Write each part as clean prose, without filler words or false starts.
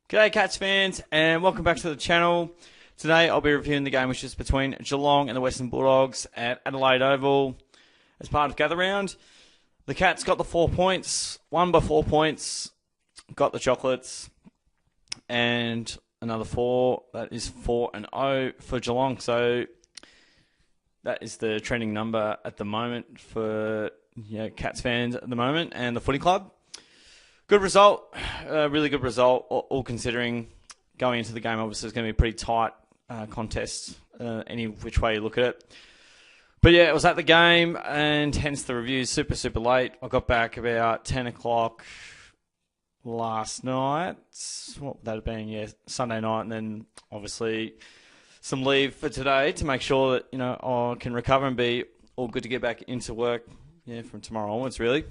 G'day Cats fans and welcome back to the channel. Today I'll be reviewing the game which is between Geelong and the Western Bulldogs at Adelaide Oval as part of Gather Round. The Cats got the 4 points, won by 4 points, got the chocolates, and another 4. That is 4-0 for Geelong. So that is the trending number at the moment for Cats fans at the moment and the footy club. Good result, really good result, all considering going into the game. Obviously, it's going to be a pretty tight contest, any which way you look at it. But yeah, it was at the game, and hence the review super late. I got back about 10 o'clock last night. What would that have been? Yeah, Sunday night, and then obviously some leave for today to make sure that I can recover and be all good to get back into work. Yeah, from tomorrow onwards, really.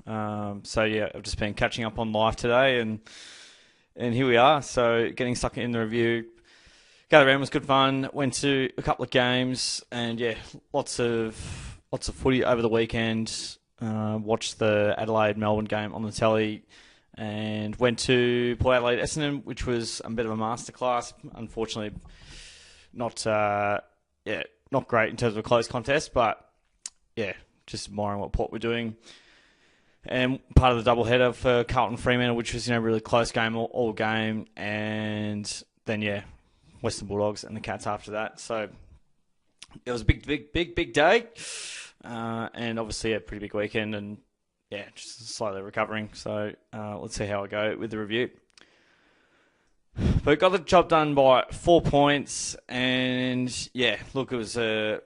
So yeah, I've just been catching up on life today, and here we are. So getting stuck in the review. Gather Round was good fun. Went to a couple of games, and yeah, lots of footy over the weekend. Watched the Adelaide Melbourne game on the telly, and went to Port Adelaide Essendon, which was a bit of a masterclass. Unfortunately, not great in terms of a close contest, but yeah, just admiring what Port were doing. And part of the doubleheader for Carlton Fremantle, which was really close game all game, and then Western Bulldogs and the Cats after that. So it was a big day, and obviously a pretty big weekend, and just slightly recovering. So let's see how I go with the review. But got the job done by 4 points, and look, it was a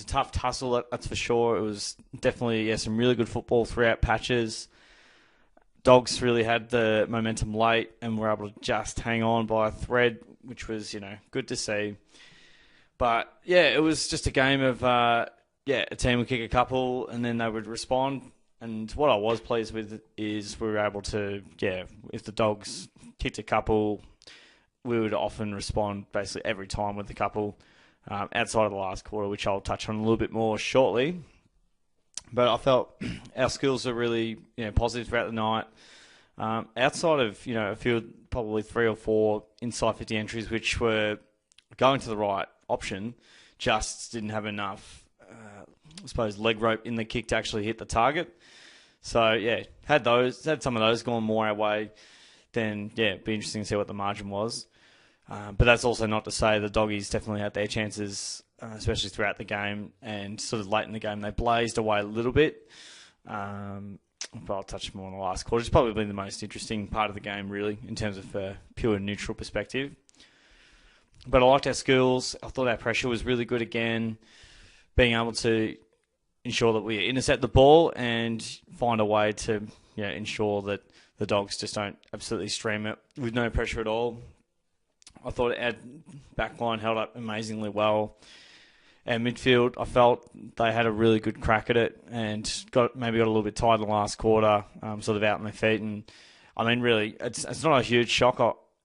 tough tussle, that's for sure. It was definitely some really good football throughout patches. Dogs really had the momentum late and were able to just hang on by a thread, which was good to see. But it was just a game of a team would kick a couple and then they would respond. And what I was pleased with is we were able to if the Dogs kicked a couple, we would often respond basically every time with a couple. Outside of the last quarter, which I'll touch on a little bit more shortly. But I felt our skills are really positive throughout the night. Outside of a few, probably 3 or 4 inside 50 entries, which were going to the right option, just didn't have enough, leg rope in the kick to actually hit the target. So had some of those gone more our way, then it'd be interesting to see what the margin was. But that's also not to say the Doggies definitely had their chances, especially throughout the game, and sort of late in the game they blazed away a little bit. But I'll touch more on the last quarter. It's probably been the most interesting part of the game, really, in terms of a pure neutral perspective. But I liked our skills. I thought our pressure was really good again, being able to ensure that we intercept the ball and find a way to ensure that the Dogs just don't absolutely stream it with no pressure at all. I thought our backline held up amazingly well. Our midfield, I felt they had a really good crack at it and got a little bit tired in the last quarter, sort of out on their feet. And I mean, really, it's not a huge shock.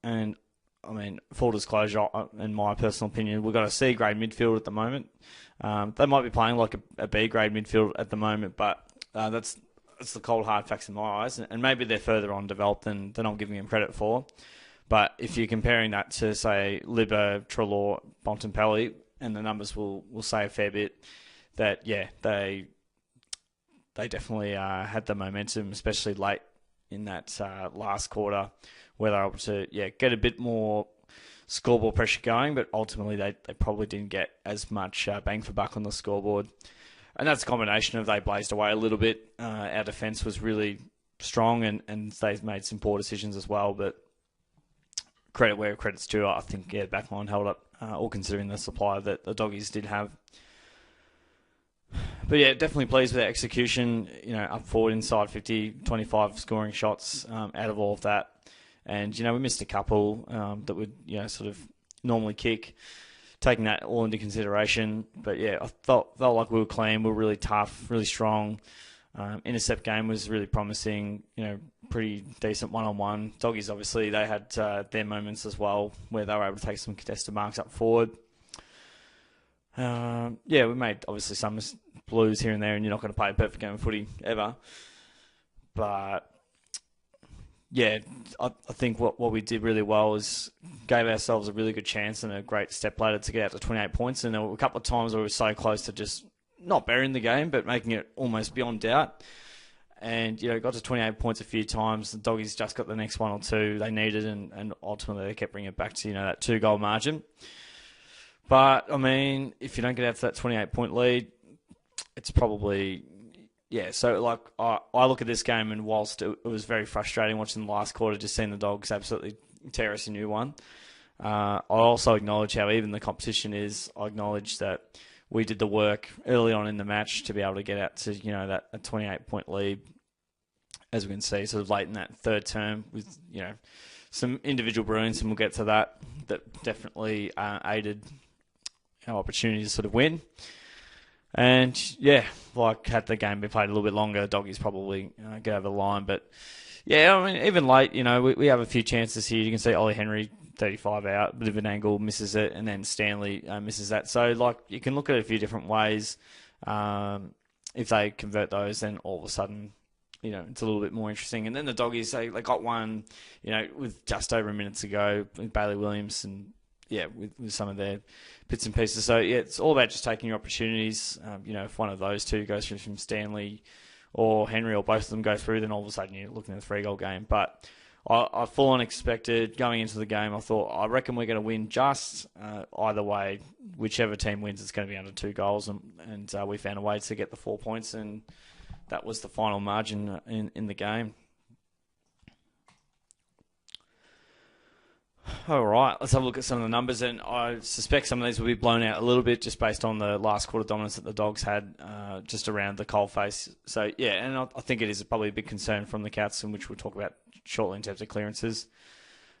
Full disclosure, in my personal opinion, we've got a C-grade midfield at the moment. They might be playing like a B-grade midfield at the moment, but that's the cold hard facts in my eyes. And maybe they're further on developed than I'm giving them credit for. But if you're comparing that to, say, Libba, Treloar, Bontempelli, and the numbers will say a fair bit, that, they definitely had the momentum, especially late in that last quarter, where they were able to get a bit more scoreboard pressure going, but ultimately they probably didn't get as much bang for buck on the scoreboard. And that's a combination of they blazed away a little bit. Our defence was really strong, and they made some poor decisions as well, but credit where credit's due. I think, the backline held up, all considering the supply that the Doggies did have. But definitely pleased with their execution, up forward inside 50, 25 scoring shots out of all of that. And, we missed a couple that would, sort of normally kick, taking that all into consideration. But, I felt like we were clean, we were really tough, really strong. Intercept game was really promising, pretty decent one-on-one. Doggies, obviously, they had their moments as well where they were able to take some contested marks up forward. We made, obviously, some blues here and there, and you're not going to play a perfect game of footy ever. But yeah, I think what we did really well is gave ourselves a really good chance and a great step ladder to get out to 28 points. And there were a couple of times where we were so close to just not burying the game, but making it almost beyond doubt. And, got to 28 points a few times. The Doggies just got the next one or two they needed, and ultimately they kept bringing it back to, that 2-goal margin. But, I mean, if you don't get out to that 28-point lead, it's probably... Yeah, so, I look at this game, and whilst it was very frustrating watching the last quarter, just seeing the Dogs absolutely tear us a new one, I also acknowledge how even the competition is. I acknowledge that we did the work early on in the match to be able to get out to, that a 28-point lead, as we can see, sort of late in that third term with, some individual brilliance, and we'll get to that definitely aided our opportunity to sort of win. And, had the game been played a little bit longer, Doggies probably get over the line. But, even late, we have a few chances here. You can see Ollie Henry, 35 out, bit of an angle, misses it, and then Stanley misses that. So, you can look at it a few different ways. If they convert those, then all of a sudden, it's a little bit more interesting. And then the Doggies, they got one, with just over a minute to go with Bailey Williams and, with some of their bits and pieces. So, it's all about just taking your opportunities. If one of those two goes through from Stanley or Henry or both of them go through, then all of a sudden you're looking at a 3-goal game. But I full on expected going into the game, I reckon we're going to win just either way. Whichever team wins, it's going to be under 2 goals. And we found a way to get the 4 points, and that was the final margin in the game. All right, let's have a look at some of the numbers, and I suspect some of these will be blown out a little bit just based on the last quarter dominance that the Dogs had just around the coalface. So, and I think it is probably a big concern from the Cats, and which we'll talk about shortly in terms of clearances.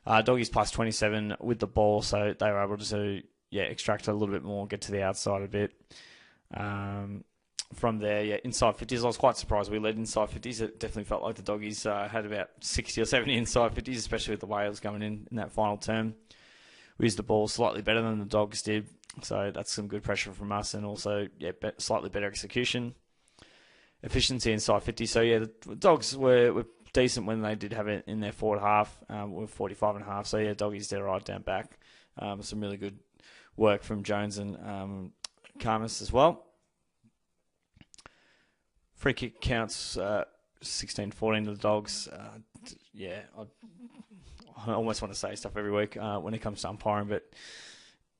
Doggies plus 27 with the ball, so they were able to extract a little bit more, get to the outside a bit. From there, inside 50s. I was quite surprised we led inside 50s. It definitely felt like the Doggies had about 60 or 70 inside 50s, especially with the way it was going in that final term. We used the ball slightly better than the Dogs did, so that's some good pressure from us, and also slightly better execution. Efficiency inside 50. So, the Dogs were decent when they did have it in their forward half. We're 45.5. So, Doggies did right down back. Some really good work from Jones and Karmas as well. Free kick counts 16-14 to the Dogs. I almost want to say stuff every week when it comes to umpiring, but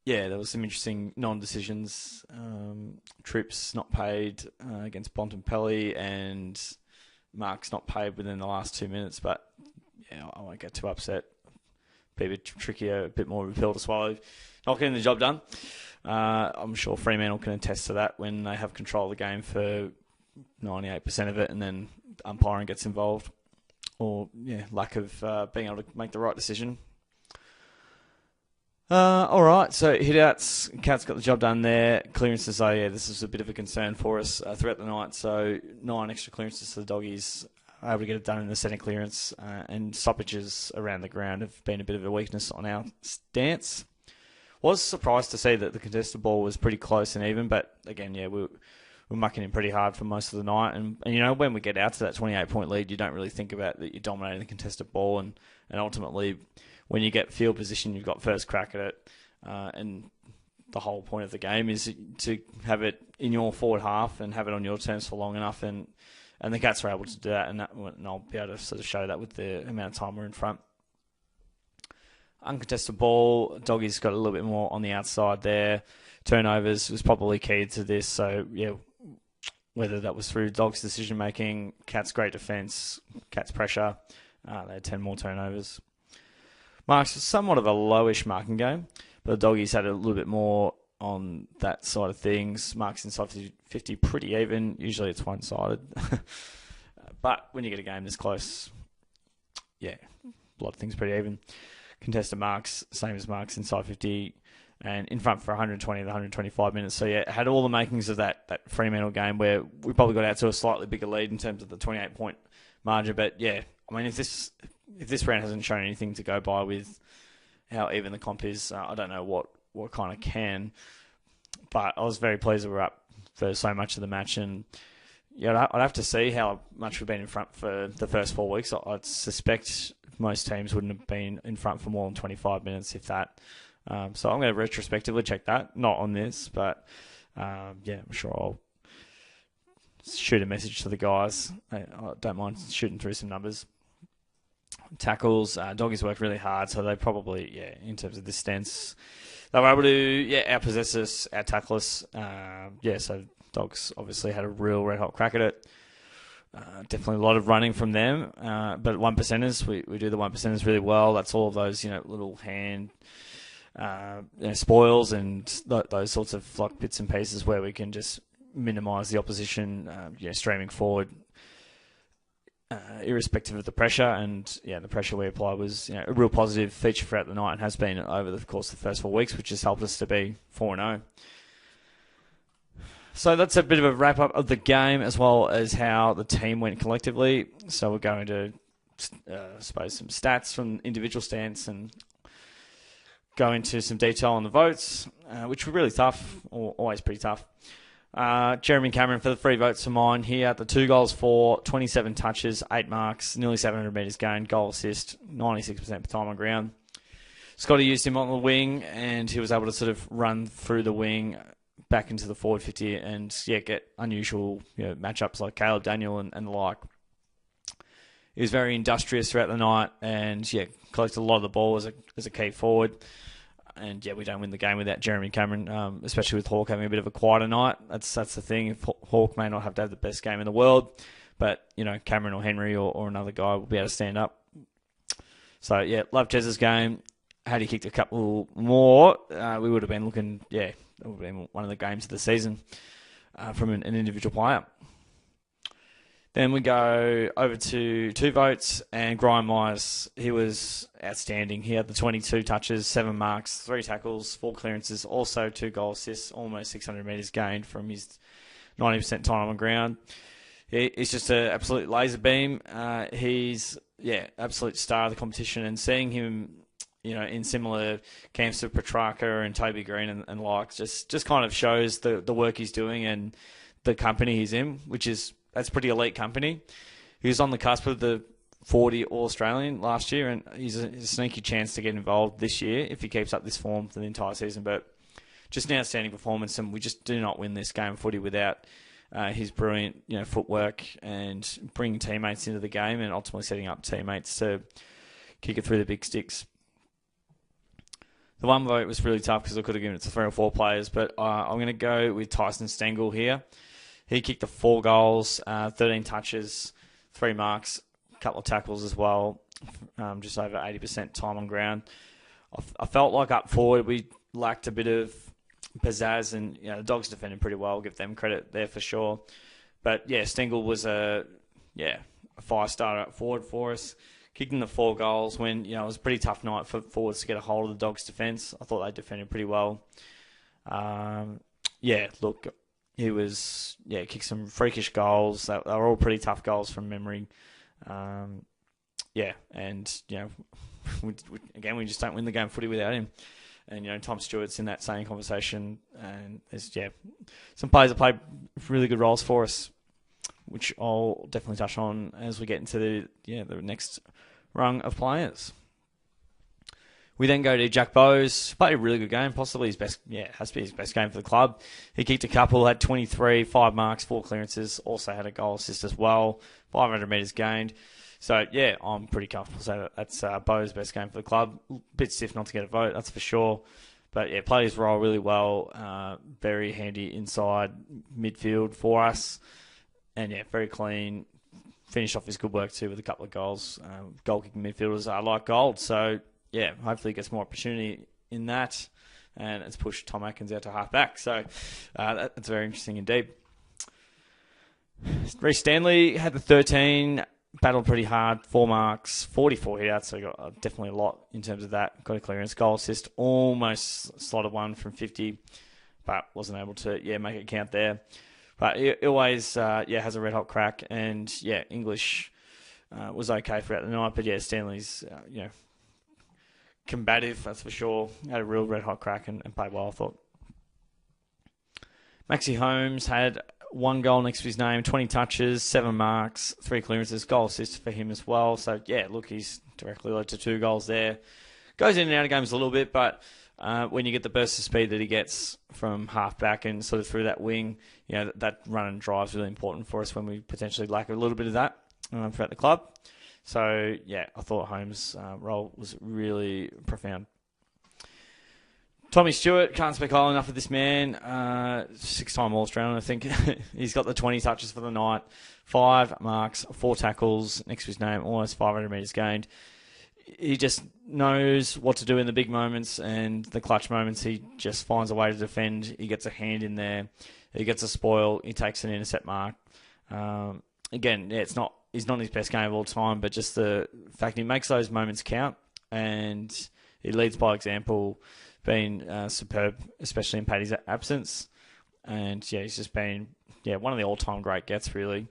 there was some interesting non-decisions. Trips not paid against Bontempelli, and Mark's not paid within the last 2 minutes, but I won't get too upset. Be a bit trickier, a bit more of a pill to swallow. Not getting the job done. I'm sure Fremantle can attest to that when they have control of the game for 98% of it, and then umpiring gets involved, or lack of being able to make the right decision. All right, so hit-outs, Cats got the job done there. Clearances, this is a bit of a concern for us throughout the night. So 9 extra clearances to the Doggies, able to get it done in the centre clearance, and stoppages around the ground have been a bit of a weakness on our stance. Was surprised to see that the contested ball was pretty close and even, but again, we're mucking in pretty hard for most of the night. And when we get out to that 28-point lead, you don't really think about that you're dominating the contested ball. And ultimately, when you get field position, you've got first crack at it. And the whole point of the game is to have it in your forward half and have it on your terms for long enough. And the Cats are able to do that. And I'll be able to sort of show that with the amount of time we're in front. Uncontested ball, Doggies got a little bit more on the outside there. Turnovers was probably key to this. So, whether that was through Dogs' decision-making, Cats' great defence, Cats' pressure, they had 10 more turnovers. Marks was somewhat of a lowish marking game, but the Doggies had a little bit more on that side of things. Marks inside 50 pretty even. Usually it's one-sided. But when you get a game this close, a lot of things pretty even. Contested marks, same as Marks inside 50, and in front for 120 to 125 minutes. So, it had all the makings of that Fremantle game where we probably got out to a slightly bigger lead in terms of the 28-point margin. But, if this round hasn't shown anything to go by with how even the comp is, I don't know what kind of can. But I was very pleased that we were up for so much of the match. And, I'd have to see how much we've been in front for the first 4 weeks. I'd suspect most teams wouldn't have been in front for more than 25 minutes, if that. So I'm going to retrospectively check that. Not on this, but I'm sure I'll shoot a message to the guys. I don't mind shooting through some numbers. Tackles, Doggies worked really hard, so they probably, in terms of distance, they were able to, outpossess us, out-tackle us. So Dogs obviously had a real red-hot crack at it. Definitely a lot of running from them. But one percenters, we do the one percenters really well. That's all of those, little hand spoils and those sorts of like bits and pieces where we can just minimise the opposition, streaming forward, irrespective of the pressure. And the pressure we applied was a real positive feature throughout the night and has been over the course of the first 4 weeks, which has helped us to be 4-0. So that's a bit of a wrap-up of the game as well as how the team went collectively. So we're going to, I suppose, some stats from individual stance and go into some detail on the votes, which were really tough, or always pretty tough. Jeremy Cameron for the 3 votes for mine. He had the 2 goals for, 27 touches, 8 marks, nearly 700 metres gained, goal assist, 96% per time on ground. Scotty used him on the wing, and he was able to sort of run through the wing back into the forward 50 and get unusual matchups like Caleb Daniel and the like. He was very industrious throughout the night and collected a lot of the ball as a key forward. And we don't win the game without Jeremy Cameron, especially with Hawk having a bit of a quieter night. That's the thing. Hawk may not have to have the best game in the world, but Cameron or Henry or another guy will be able to stand up. So love Jez's game. Had he kicked a couple more, we would have been looking that would have been one of the games of the season from an individual player. Then we go over to 2 votes, and Graham Myers, he was outstanding. He had the 22 touches, 7 marks, 3 tackles, 4 clearances, also 2 goal assists, almost 600 metres gained from his 90% time on ground. He's just an absolute laser beam. He's, absolute star of the competition, and seeing him in similar camps to Petrarca and Toby Green and like, just kind of shows the work he's doing and the company he's in, that's pretty elite company. He was on the cusp of the 40 All-Australian last year, and he's a sneaky chance to get involved this year if he keeps up this form for the entire season. But just an outstanding performance, and we just do not win this game of footy without his brilliant footwork and bringing teammates into the game and ultimately setting up teammates to kick it through the big sticks. The one vote was really tough because I could have given it to 3 or 4 players, but I'm going to go with Tyson Stengel here. He kicked the 4 goals, 13 touches, 3 marks, a couple of tackles as well, just over 80% time on ground. I felt like up forward we lacked a bit of pizzazz, and the Dogs defended pretty well. I'll give them credit there for sure. But Stengel was a 5-star up forward for us. Kicking the 4 goals when, it was a pretty tough night for forwards to get a hold of the Dogs' defence. I thought they defended pretty well. He was, kicked some freakish goals. They were all pretty tough goals from memory. We just don't win the game of footy without him. And, Tom Stewart's in that same conversation. And there's, some players that played really good roles for us, which I'll definitely touch on as we get into the next rung of players. We then go to Jack Bowes, played a really good game, possibly his best, has to be his best game for the club. He kicked a couple, had 23, 5 marks, 4 clearances, also had a goal assist as well, 500 metres gained. So, I'm pretty comfortable saying that's Bowes' best game for the club. Bit stiff not to get a vote, that's for sure. But, played his role really well, very handy inside midfield for us. And, very clean. Finished off his good work, too, with a couple of goals. Goal-kicking midfielders are like gold. So, hopefully he gets more opportunity in that. And it's pushed Tom Atkins out to half-back. So, that's very interesting indeed. Reece Stanley had the 13, battled pretty hard, 4 marks, 44 hit-outs, so he got definitely a lot in terms of that. Got a clearance, goal assist, almost slotted one from 50, but wasn't able to, make it count there. But he always, has a red-hot crack. And, English was okay throughout the night. But, Stanley's, combative, that's for sure. Had a real red-hot crack and played well, I thought. Maxi Holmes had 1 goal next to his name, 20 touches, 7 marks, 3 clearances, goal assist for him as well. So, he's directly led to 2 goals there. Goes in and out of games a little bit, but when you get the burst of speed that he gets from half back and sort of through that wing, that run and drive is really important for us when we potentially lack a little bit of that throughout the club. So, yeah, I thought Holmes' role was really profound. Tommy Stewart, can't speak highly enough of this man. 6-time All-Australian, I think. He's got the 20 touches for the night. 5 marks, 4 tackles, next to his name, almost 500 metres gained. He just knows what to do in the big moments and the clutch moments. He just finds a way to defend. He gets a hand in there. He gets a spoil. He takes an intercept mark. Again, he's not his best game of all time, but just the fact he makes those moments count and he leads by example, being superb, especially in Paddy's absence. And he's just been one of the all-time great gets, really.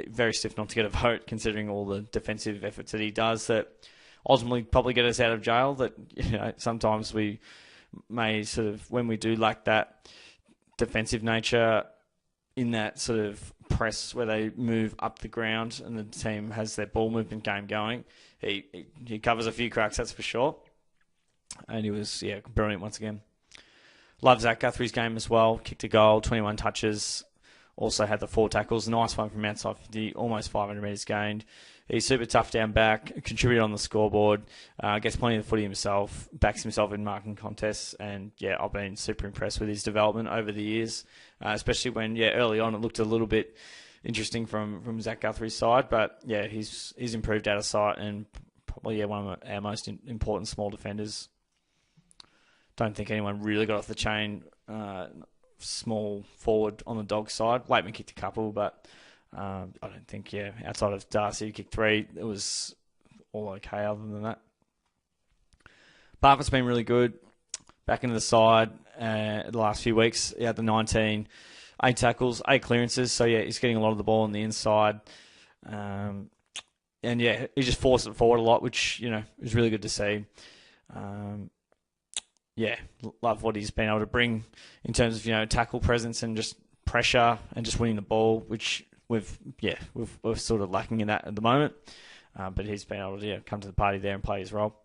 Very stiff not to get a vote, considering all the defensive efforts that he does that ultimately probably get us out of jail. That sometimes we may sort of, when we do lack that defensive nature in that sort of press where they move up the ground and the team has their ball movement game going, he covers a few cracks, that's for sure. And he was, brilliant once again. Love Zach Guthrie's game as well. Kicked a goal, 21 touches. Also had the 4 tackles. Nice one from outside 50, almost 500 metres gained. He's super tough down back, contributed on the scoreboard, gets plenty of footy himself, backs himself in marking contests. And, I've been super impressed with his development over the years, especially when, early on it looked a little bit interesting from Zach Guthrie's side. But, he's improved out of sight and probably, one of our most important small defenders. Don't think anyone really got off the chain small forward on the Dogs side. Waitman kicked a couple, but I don't think, outside of Darcy, who kicked 3, it was all okay other than that. Barfoot's been really good. Back into the side the last few weeks. He had the 19, 8 tackles, 8 clearances. So, he's getting a lot of the ball on the inside. And, he just forced it forward a lot, which, is really good to see. Love what he's been able to bring in terms of, tackle presence and just pressure and just winning the ball, which we're sort of lacking in that at the moment. But he's been able to come to the party there and play his role.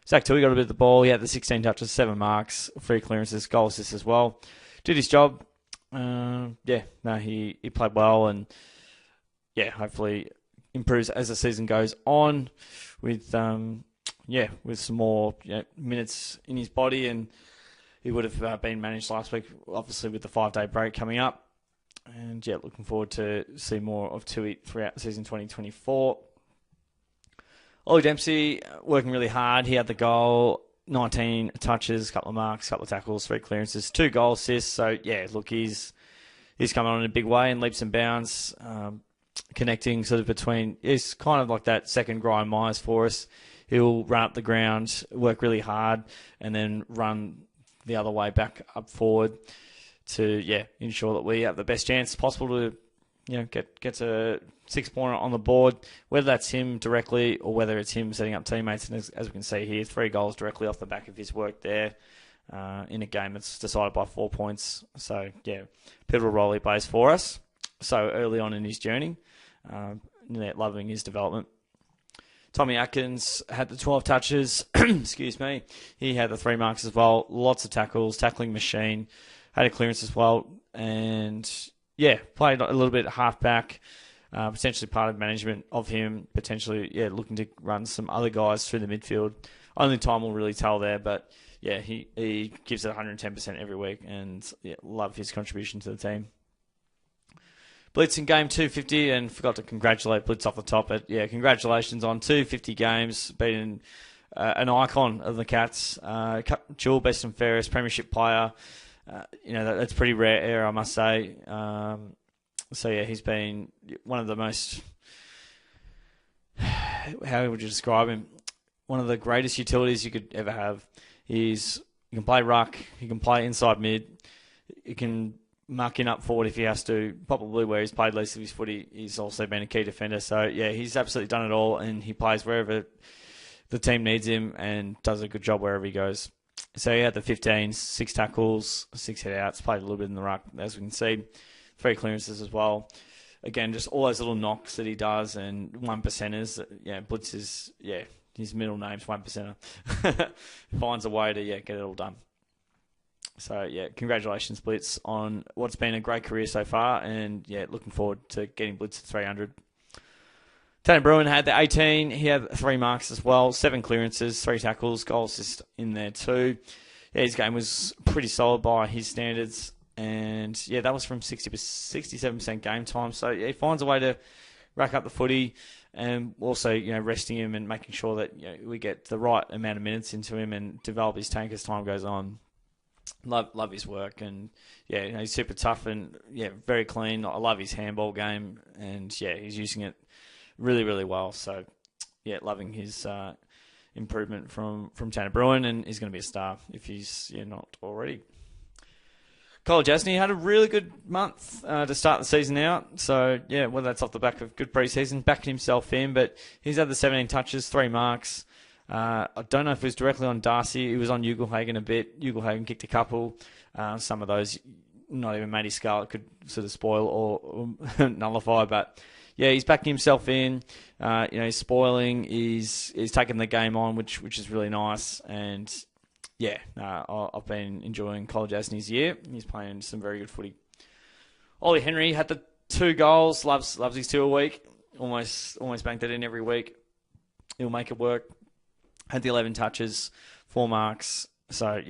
Zach Tui got a bit of the ball. He had the 16 touches, 7 marks, 3 clearances, goal assists as well. Did his job. He played well and hopefully improves as the season goes on with with some more minutes in his body, and he would have been managed last week, obviously with the 5-day break coming up. And looking forward to see more of Tui throughout the season 2024. Ollie Dempsey working really hard. He had the goal, 19 touches, couple of marks, couple of tackles, 3 clearances, 2 goal assists. So he's coming on in a big way and leaps and bounds, connecting sort of between. He's kind of like that second Brian Myers for us. He'll run up the ground, work really hard, and then run the other way back up forward to ensure that we have the best chance possible to get a 6-pointer on the board. Whether that's him directly or whether it's him setting up teammates, and as we can see here, 3 goals directly off the back of his work there in a game that's decided by 4 points. So pivotal role he plays for us so early on in his journey. Loving his development. Tommy Atkins had the 12 touches. Excuse me. He had the 3 marks as well. Lots of tackles, tackling machine. Had a clearance as well. And, played a little bit half-back. Potentially part of management of him. Potentially, looking to run some other guys through the midfield. Only time will really tell there. But, he gives it 110% every week. And, love his contribution to the team. Blitz in game 250, and forgot to congratulate Blitz off the top. But congratulations on 250 games, being an icon of the Cats. Dual best and fairest premiership player. That's pretty rare, I must say. He's been one of the most. How would you describe him? One of the greatest utilities you could ever have. He can play ruck, he can play inside mid, he can mucking up forward if he has to. Probably where he's played least of his footy, he's also been a key defender. So, he's absolutely done it all, and he plays wherever the team needs him and does a good job wherever he goes. So, he had the 15, 6 tackles, 6 head-outs, played a little bit in the ruck, as we can see. 3 clearances as well. again, just all those little knocks that he does and 1%ers. Yeah, BLITZ'S, yeah, his middle name's 1%er. Finds a way to, get it all done. So, yeah, congratulations, Blitz, on what's been a great career so far. And, looking forward to getting Blitz at 300. Tanner Bruin had the 18. He had 3 marks as well, 7 clearances, 3 tackles, goal assist in there too. Yeah, his game was pretty solid by his standards. And, that was from 67% game time. So, he finds a way to rack up the footy and also, resting him and making sure that we get the right amount of minutes into him and develop his tank as time goes on. Love his work, and he's super tough and very clean. I love his handball game, and he's using it really, really well. So loving his improvement from Tanner Bruin, and he's going to be a star if he's not already. Cole Jasny had a really good month to start the season out. So whether that's off the back of good preseason, backed himself in, but he's had the 17 touches, 3 marks. I don't know if it was directly on Darcy. He was on Ugelhagen a bit. Ugelhagen kicked a couple. Some of those, not even Matty Scarlett could sort of spoil or nullify. But he's backing himself in. He's spoiling. He's taking the game on, which is really nice. And I've been enjoying Cole Jasny's year. He's playing some very good footy. Ollie Henry had the 2 goals. Loves his 2 a week. Almost banked it in every week. He'll make it work. Had the 11 touches, 4 marks. So,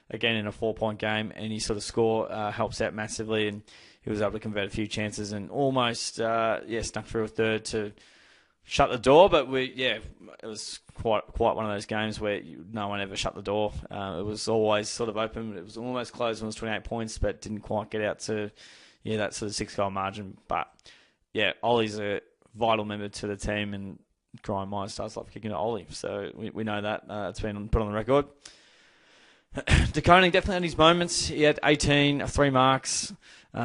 again, in a 4-point game, any sort of score helps out massively. And he was able to convert a few chances and almost, snuck through a third to shut the door. But, it was quite one of those games where no one ever shut the door. It was always sort of open. It was almost closed when it was 28 points, but didn't quite get out to, that sort of 6-goal margin. But, Ollie's a vital member to the team, and Brian Myers does love kicking at Ollie, so we know that. It's been put on the record. De Koning definitely had his moments. He had 18, 3 marks. He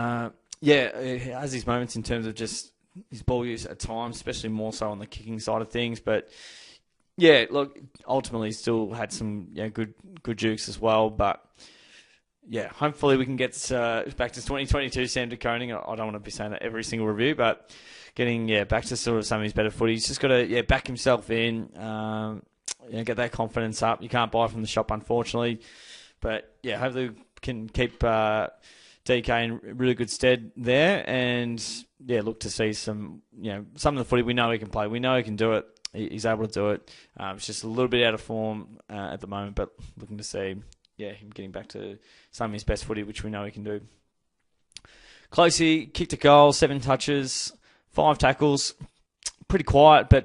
has his moments in terms of just his ball use at times, especially more so on the kicking side of things. But, look, ultimately he still had some good jukes as well. But, hopefully we can get back to 2022 Sam De Koning. I don't want to be saying that every single review, but getting back to sort of some of his better footy. He's just got to back himself in, get that confidence up. You can't buy from the shop, unfortunately, but hopefully we can keep DK in really good stead there, and look to see some of the footy we know he can play. We know he can do it. He's able to do it. It's just a little bit out of form at the moment, but looking to see him getting back to some of his best footy, which we know he can do. Closey kicked a goal, 7 touches. 5 tackles, pretty quiet, but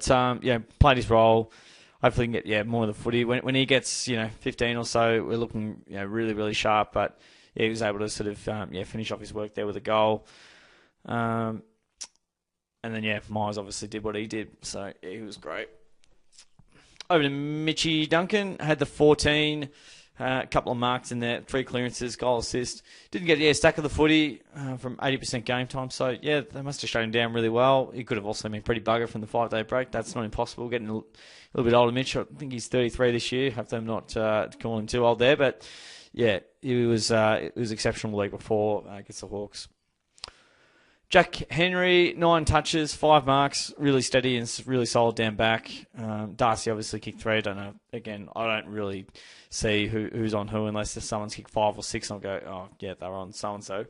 played his role. Hopefully, he can get more of the footy. When he gets 15 or so, we're looking really, really sharp. But he was able to sort of finish off his work there with a goal. And then Myers obviously did what he did, so he was great. Over to Mitchie Duncan, had the 14. A couple of marks in there, 3 clearances, goal assist. Didn't get a stack of the footy from 80% game time. So, they must have shut him down really well. He could have also been pretty bugger from the 5-day break. That's not impossible. Getting a little bit older, Mitch. I think he's 33 this year. Hope I'm not calling him too old there. But, it was exceptional the week before against the Hawks. Jack Henry, 9 touches, 5 marks, really steady and really solid down back. Darcy obviously kicked 3. I don't know. Again, I don't really see who's on who unless someone's kicked 5 or 6 and I'll go, oh, they're on so-and-so.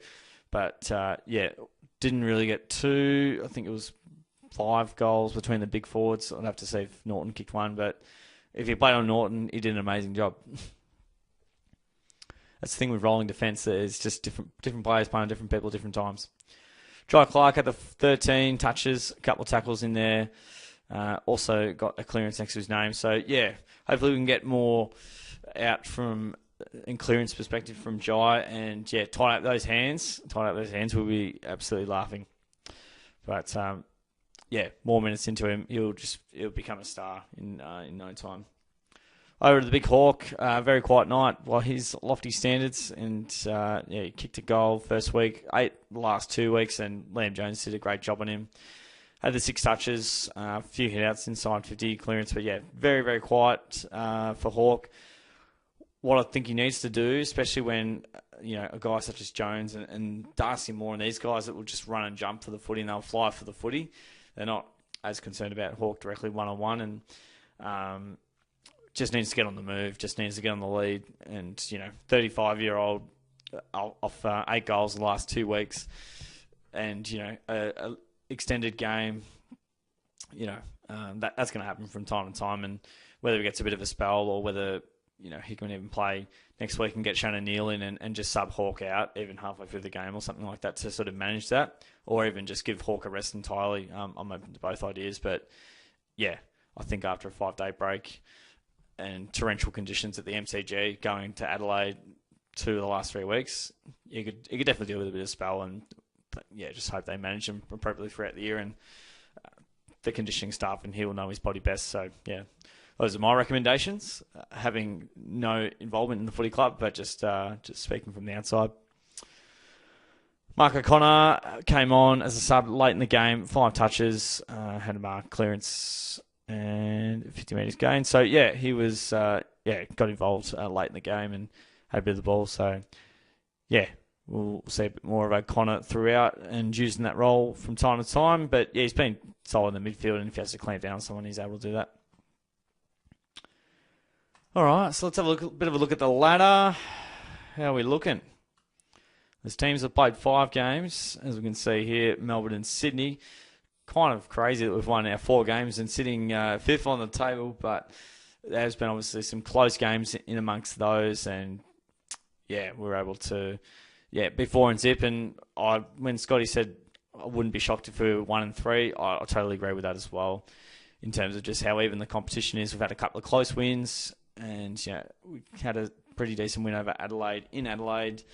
But, didn't really get 2. I think it was 5 goals between the big forwards. I'd have to see if Norton kicked 1. But if you played on Norton, he did an amazing job. That's the thing with rolling defence. It's just different players playing different people at different times. Jai Clark had the 13 touches, a couple of tackles in there. Also got a clearance next to his name. So, hopefully we can get more out from in clearance perspective from Jai and, tighten up those hands. We'll be absolutely laughing. But, more minutes into him, he'll become a star in no time. Over to the Big Hawk, very quiet night by his lofty standards, and he kicked a goal first week, 8 the last 2 weeks, and Liam Jones did a great job on him. Had the 6 touches, a few hit-outs inside 50 clearance, but very, very quiet for Hawk. what I think he needs to do, especially when a guy such as Jones and Darcy Moore and these guys that will just run and jump for the footy and they'll fly for the footy. They're not as concerned about Hawke directly one-on-one, and just needs to get on the move, just needs to get on the lead. And 35-year-old off 8 goals the last 2 weeks, and a extended game. That's going to happen from time to time, and whether he gets a bit of a spell or whether he can even play next week and get Shannon Neal in and just sub Hawke out even halfway through the game or something like that to sort of manage that, or even just give Hawke a rest entirely. I'm open to both ideas, but yeah, I think after a 5-day break and torrential conditions at the MCG, going to Adelaide 2 of the last 3 weeks, you could definitely deal with a bit of spell, and just hope they manage him appropriately throughout the year, and the conditioning staff and he will know his body best. So yeah, those are my recommendations. Having no involvement in the footy club, but just speaking from the outside. Mark O'Connor came on as a sub late in the game, 5 touches, had a mark, clearance, and 50 metres gain. So yeah, he was got involved late in the game and had a bit of the ball. So yeah, we'll see a bit more of O'Connor throughout and using that role from time to time. But yeah, he's been solid in the midfield, and if he has to clamp down someone, he's able to do that. All right, so let's have a bit of a look at the ladder. How are we looking? There's teams that played 5 games, as we can see here, Melbourne and Sydney. Kind of crazy that we've won our 4 games and sitting 5th on the table, but there's been obviously some close games in amongst those, and yeah, we were able to be 4 and zip. And when Scotty said I wouldn't be shocked if we were 1 and 3, I totally agree with that as well, in terms of just how even the competition is. We've had a couple of close wins, and we had a pretty decent win over Adelaide in Adelaide.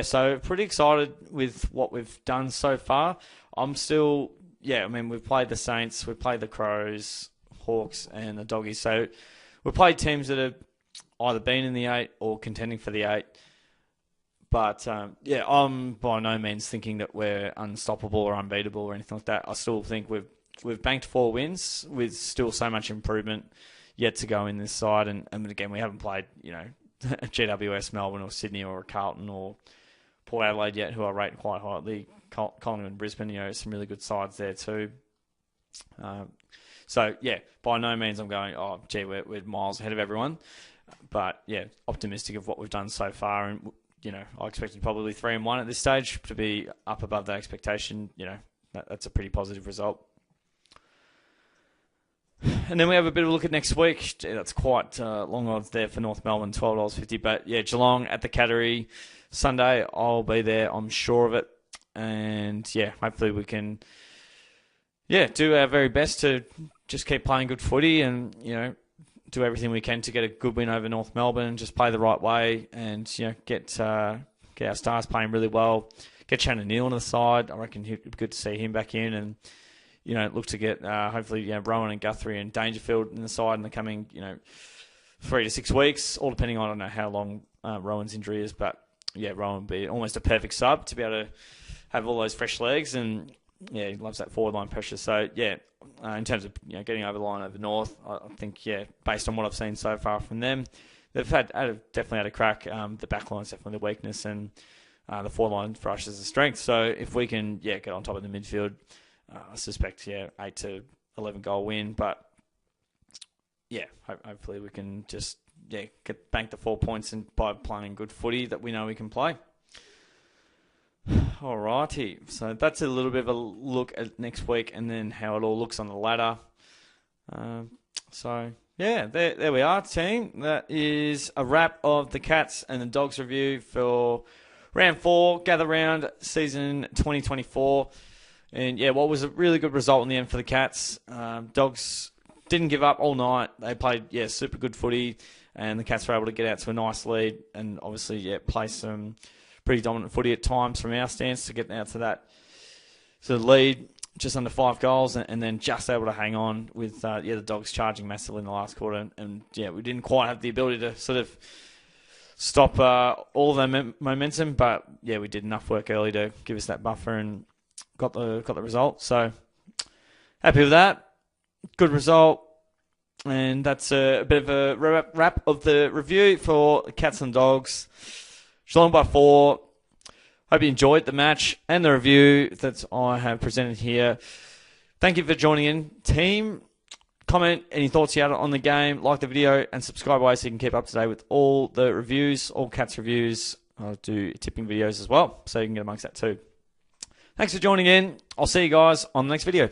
So pretty excited with what we've done so far. I'm still, we've played the Saints, we've played the Crows, Hawks, and the Doggies. So we've played teams that have either been in the 8 or contending for the 8. But I'm by no means thinking that we're unstoppable or unbeatable or anything like that. I still think we've banked 4 wins with still so much improvement yet to go in this side. And again, we haven't played, GWS, Melbourne or Sydney or Carlton or Port Adelaide yet, who I rate quite highly. Collingwood and Brisbane, some really good sides there too. By no means I'm going, we're miles ahead of everyone. But yeah, optimistic of what we've done so far, and I expected probably 3 and 1 at this stage to be up above that expectation. That's a pretty positive result. And then we have a bit of a look at next week. That's quite long odds there for North Melbourne, $12.50. But yeah, Geelong at the Cattery Sunday. I'll be there, I'm sure of it. And yeah, hopefully we can do our very best to just keep playing good footy and do everything we can to get a good win over North Melbourne. Just play the right way and get our stars playing really well. Get Shannon Neal on the side. I reckon it'd be good to see him back in, and look to get hopefully Rowan and Guthrie and Dangerfield in the side in the coming 3 to 6 weeks, all depending on, I don't know how long Rowan's injury is, but yeah, Rowan would be almost a perfect sub to be able to have all those fresh legs, and yeah, he loves that forward line pressure. So yeah, in terms of getting over the line over North, I think based on what I've seen so far from them, they've definitely had a crack. The back line's definitely the weakness, and the forward line for us is a strength. So if we can get on top of the midfield, I suspect 8 to 11 goal win. But yeah, hopefully we can just bank the 4 points and by playing good footy that we know we can play. Alrighty, so that's a little bit of a look at next week and then how it all looks on the ladder. There we are, team. That is a wrap of the Cats and the Dogs review for round 4, gather round season 2024. And yeah, what was a really good result in the end for the Cats. Dogs didn't give up all night. They played super good footy, and the Cats were able to get out to a nice lead and obviously play some pretty dominant footy at times from our stance to get out to that lead, just under 5 goals, and then just able to hang on with the Dogs charging massively in the last quarter. And we didn't quite have the ability to sort of stop all of their momentum, but yeah, we did enough work early to give us that buffer and got the result. So happy with that. Good result. And that's a bit of a wrap of the review for the Cats and Dogs. Geelong by 4. Hope you enjoyed the match and the review that I have presented here. Thank you for joining in, team. Comment any thoughts you had on the game, like the video, and subscribe away so you can keep up to date with all the reviews, all Cats reviews. I'll do tipping videos as well, so you can get amongst that too. Thanks for joining in. I'll see you guys on the next video.